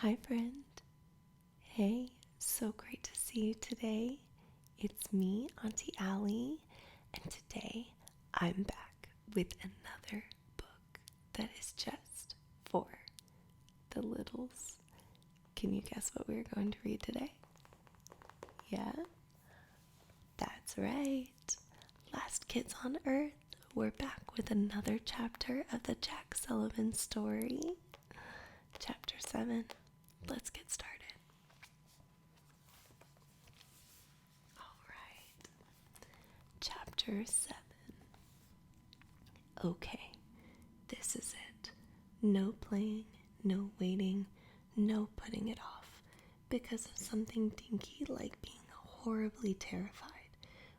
Hi, friend. Hey, so great to see you today. It's me, Auntie Ali, and today I'm back with another book that is just for the littles. Can you guess what we're going to read today? Yeah, that's right. Last Kids on Earth, we're back with another chapter of the Jack Sullivan story. Chapter 7. Let's get started. Alright, Chapter 7. Okay, this is it. No playing, no waiting, no putting it off. Because of something dinky like being horribly terrified,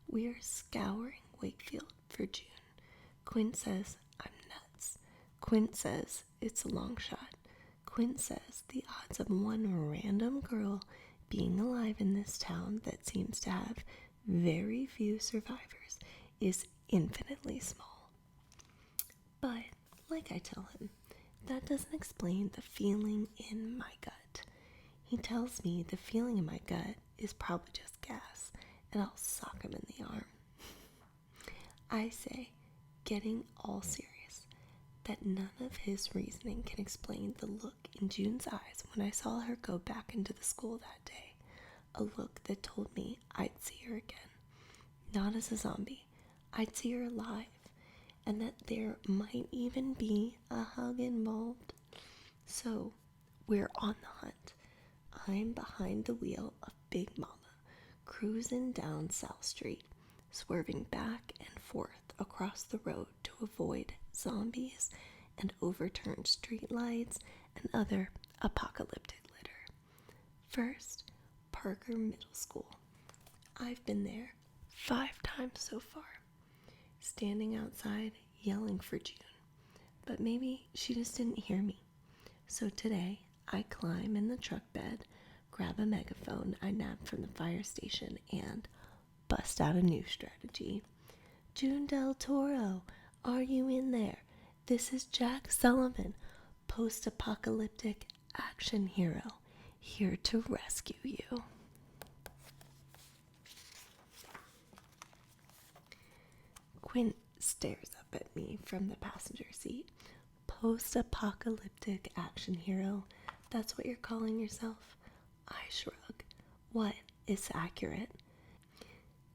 we are scouring Wakefield for June. Quinn says I'm nuts. Quinn says it's a long shot. Quinn says the odds of one random girl being alive in this town that seems to have very few survivors is infinitely small. But, like I tell him, that doesn't explain the feeling in my gut. He tells me the feeling in my gut is probably just gas, and I'll sock him in the arm. I say, getting all serious, that none of his reasoning can explain the look in June's eyes when I saw her go back into the school that day. A look that told me I'd see her again. Not as a zombie. I'd see her alive. And that there might even be a hug involved. So, we're on the hunt. I'm behind the wheel of Big Mama, cruising down South Street, swerving back and forth across the road to avoid zombies and overturned streetlights and other apocalyptic litter. First, Parker Middle School. I've been there 5 times so far, standing outside yelling for June, but maybe she just didn't hear me. So today, I climb in the truck bed, grab a megaphone I nabbed from the fire station, and bust out a new strategy. June Del Toro, are you in there? This is Jack Sullivan, post-apocalyptic action hero, here to rescue you. Quint stares up at me from the passenger seat. Post-apocalyptic action hero, that's what you're calling yourself? I shrug. What is accurate?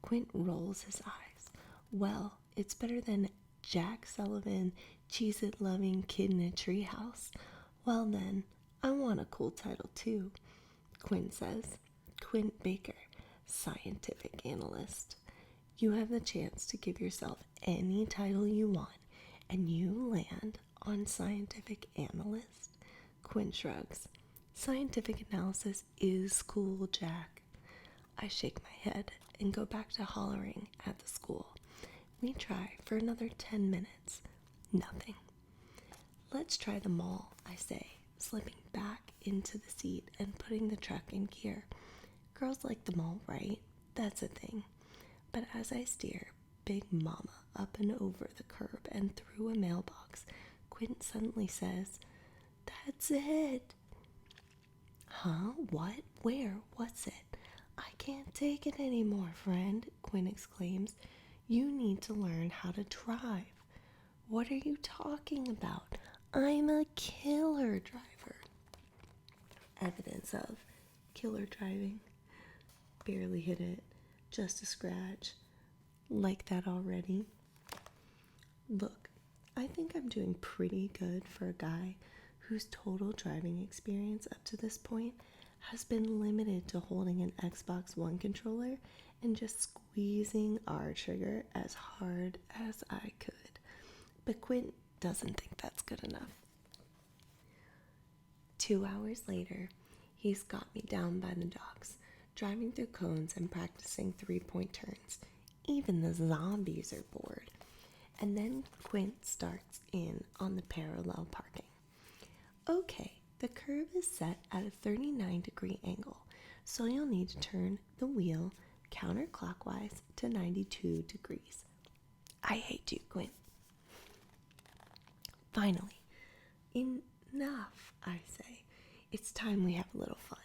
Quint rolls his eyes. Well, it's better than Jack Sullivan, Cheez-It-loving kid in a treehouse. Well then, I want a cool title too, Quint says. Quint Baker, scientific analyst. You have the chance to give yourself any title you want, and you land on scientific analyst? Quinn shrugs. Scientific analysis is cool, Jack. I shake my head and go back to hollering at the school. We try for another 10 minutes. Nothing. Let's try the mall, I say, slipping back into the seat and putting the truck in gear. Girls like the mall, right? That's a thing. But as I steer Big Mama up and over the curb and through a mailbox, Quint suddenly says, "That's it." Huh? What? Where? What's it? I can't take it anymore, friend, Quint exclaims. You need to learn how to drive. What are you talking about? I'm a killer driver. Evidence of killer driving. Barely hit it. Just a scratch. Like that already? Look, I think I'm doing pretty good for a guy whose total driving experience up to this point has been limited to holding an Xbox One controller and just squeezing R trigger as hard as I could. But Quint doesn't think that's good enough. 2 hours later, he's got me down by the docks, driving through cones and practicing 3-point turns. Even the zombies are bored. And then Quint starts in on the parallel parking. Okay, the curve is set at a 39-degree angle, so you'll need to turn the wheel counterclockwise to 92 degrees. I hate you, Quint. Finally, enough, I say. It's time we have a little fun.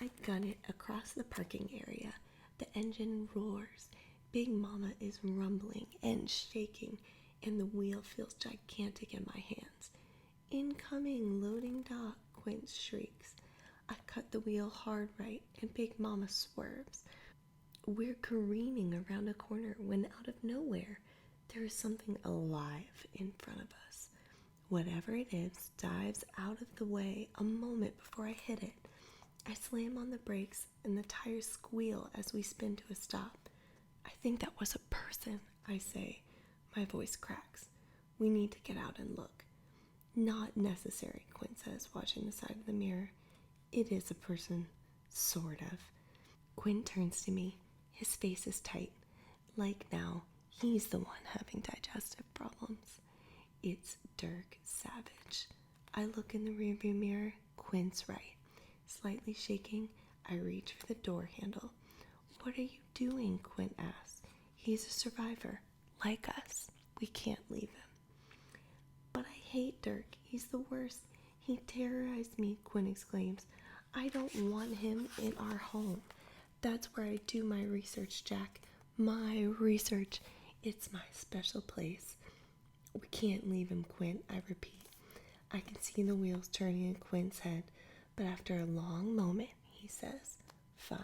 I gun it across the parking area. The engine roars. Big Mama is rumbling and shaking, and the wheel feels gigantic in my hands. Incoming, loading dock, Quint shrieks. I cut the wheel hard right, and Big Mama swerves. We're careening around a corner when out of nowhere, there is something alive in front of us. Whatever it is dives out of the way a moment before I hit it. I slam on the brakes and the tires squeal as we spin to a stop. I think that was a person, I say. My voice cracks. We need to get out and look. Not necessary, Quint says, watching the side of the mirror. It is a person, sort of. Quint turns to me. His face is tight. Like now, he's the one having digestive problems. It's Dirk Savage. I look in the rearview mirror. Quint's right. Slightly shaking, I reach for the door handle. What are you doing? Quint asks. He's a survivor, like us. We can't leave him. But I hate Dirk. He's the worst. He terrorized me, Quint exclaims. I don't want him in our home. That's where I do my research, Jack. My research. It's my special place. We can't leave him, Quint, I repeat. I can see the wheels turning in Quint's head, but after a long moment, he says, fine,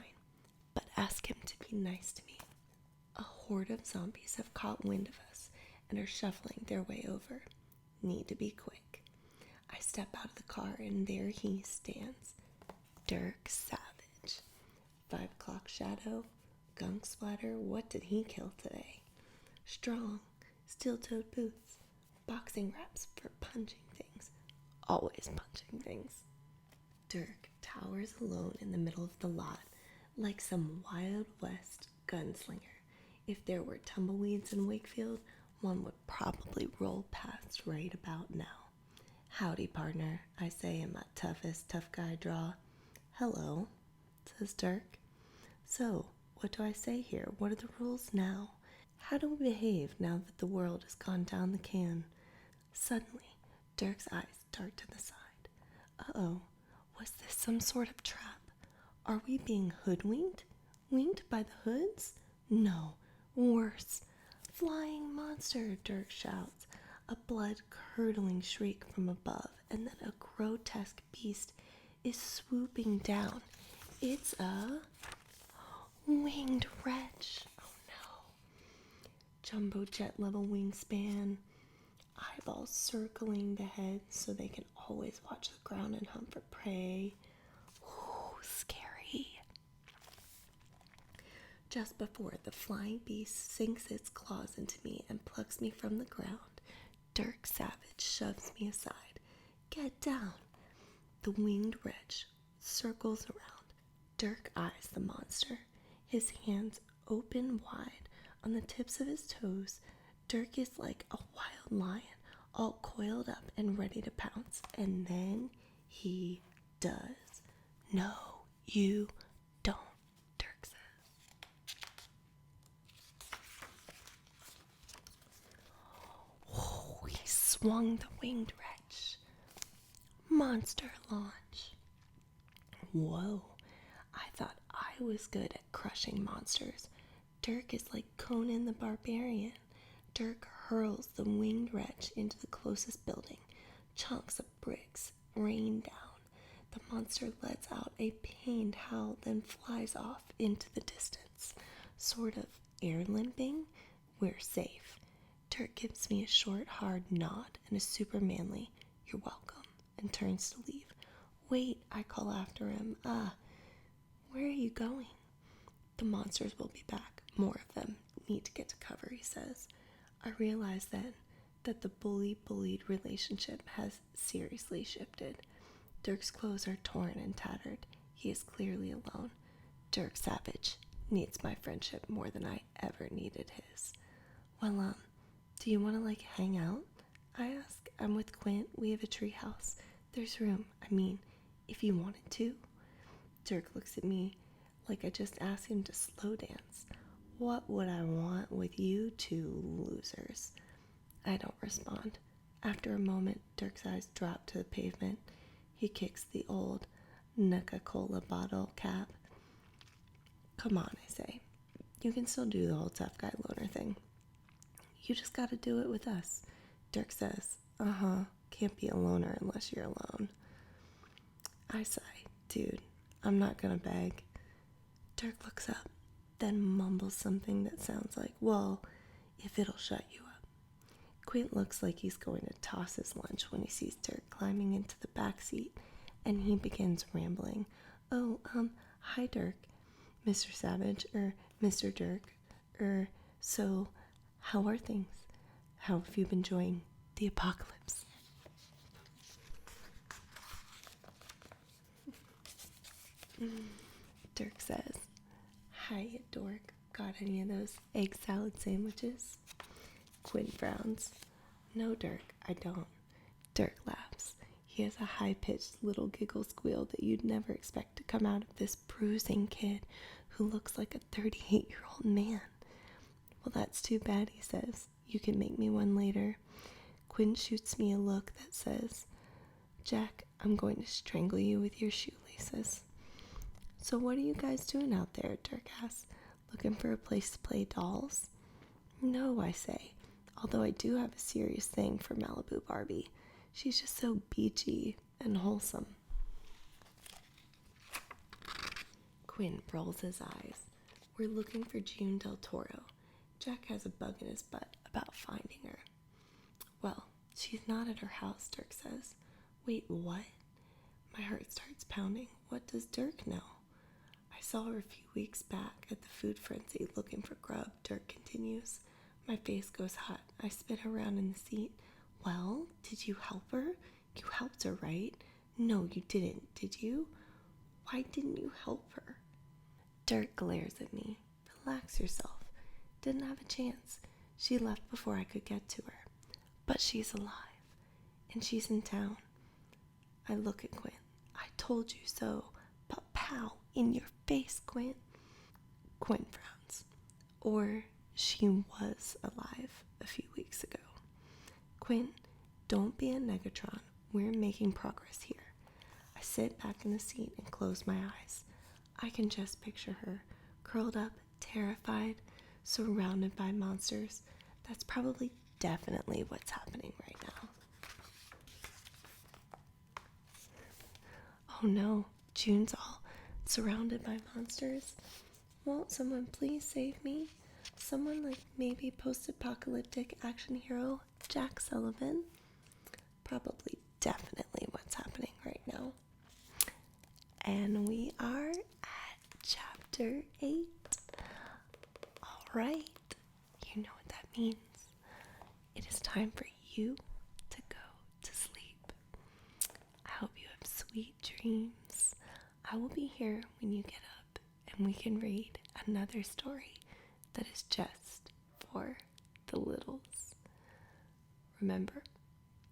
but ask him to be nice to me. A horde of zombies have caught wind of us and are shuffling their way over. Need to be quick. I step out of the car and there he stands. Dirk Savage. 5 o'clock shadow, gunk splatter, what did he kill today? Strong, steel-toed boots, boxing wraps for punching things. Always punching things. Dirk towers alone in the middle of the lot, like some Wild West gunslinger. If there were tumbleweeds in Wakefield, one would probably roll past right about now. Howdy, partner, I say in my toughest tough guy drawl. Hello, says Dirk. So, what do I say here? What are the rules now? How do we behave now that the world has gone down the can? Suddenly, Dirk's eyes dart to the side. Uh-oh, was this some sort of trap? Are we being hoodwinked? Winked by the hoods? No, worse. Flying monster, Dirk shouts. A blood-curdling shriek from above, and then a grotesque beast is swooping down. It's a winged wretch. Oh no. Jumbo jet-level wingspan. Eyeballs circling the head so they can always watch the ground and hunt for prey. Ooh, scary. Just before the flying beast sinks its claws into me and plucks me from the ground, Dirk Savage shoves me aside. Get down. The winged wretch circles around. Dirk eyes the monster, his hands open wide on the tips of his toes. Dirk is like a wild lion, all coiled up and ready to pounce. And then he does. No, you don't, Dirk says. Oh, he swung the winged wretch. Monster launch. Whoa, I thought I was good at crushing monsters. Dirk is like Conan the Barbarian. Dirk hurls the winged wretch into the closest building. Chunks of bricks rain down. The monster lets out a pained howl, then flies off into the distance. Sort of air limping. We're safe. Dirk gives me a short, hard nod and a super manly, "You're welcome," and turns to leave. Wait, I call after him. Where are you going? The monsters will be back. More of them. Need to get to cover, he says. I realize then that the bully-bullied relationship has seriously shifted. Dirk's clothes are torn and tattered. He is clearly alone. Dirk Savage needs my friendship more than I ever needed his. Well, do you want to, hang out? I ask. I'm with Quint. We have a tree house. There's room. If you wanted to. Dirk looks at me like I just asked him to slow dance. What would I want with you two losers? I don't respond. After a moment, Dirk's eyes drop to the pavement. He kicks the old Nuka-Cola bottle cap. Come on, I say. You can still do the whole tough guy loner thing. You just gotta do it with us. Dirk says, can't be a loner unless you're alone. I sigh, dude, I'm not gonna beg. Dirk looks up, then mumbles something that sounds like, well, if it'll shut you up. Quint looks like he's going to toss his lunch when he sees Dirk climbing into the back seat, and he begins rambling. Oh, hi Dirk, Mr. Savage, Mr. Dirk, so, how are things? How have you been enjoying the apocalypse? Dirk says, hi, dork. Got any of those egg salad sandwiches? Quinn frowns. No, Dirk, I don't. Dirk laughs. He has a high-pitched little giggle squeal that you'd never expect to come out of this bruising kid who looks like a 38-year-old man. Well, that's too bad, he says. You can make me one later. Quinn shoots me a look that says, Jack, I'm going to strangle you with your shoelaces. So what are you guys doing out there, Dirk asks. Looking for a place to play dolls? No, I say, although I do have a serious thing for Malibu Barbie. She's just so beachy and wholesome. Quinn rolls his eyes. We're looking for June Del Toro. Jack has a bug in his butt about finding her. Well, she's not at her house, Dirk says. Wait, what? My heart starts pounding. What does Dirk know? I saw her a few weeks back at the food frenzy looking for grub, Dirk continues. My face goes hot. I spin around in the seat. Well, did you help her? You helped her, right? No, you didn't, did you? Why didn't you help her? Dirk glares at me. Relax yourself. Didn't have a chance. She left before I could get to her. But she's alive. And she's in town. I look at Quinn. I told you so. But pow, in your face, Quinn. Quinn frowns. Or she was alive a few weeks ago. Quinn, don't be a negatron. We're making progress here. I sit back in the seat and close my eyes. I can just picture her, curled up, terrified, surrounded by monsters. That's probably definitely what's happening right now. Oh no, June's all surrounded by monsters. Won't someone please save me? Someone like maybe post-apocalyptic action hero Jack Sullivan? Probably definitely what's happening right now. And we are at chapter 8. Alright, you know what that means. It is time for you to go to sleep. I hope you have sweet dreams. I will be here when you get up and we can read another story that is just for the littles. Remember,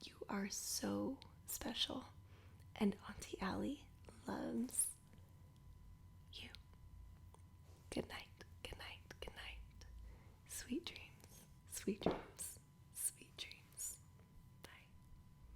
you are so special, and Auntie Ali loves you. Good night, good night, good night. Sweet dreams, sweet dreams.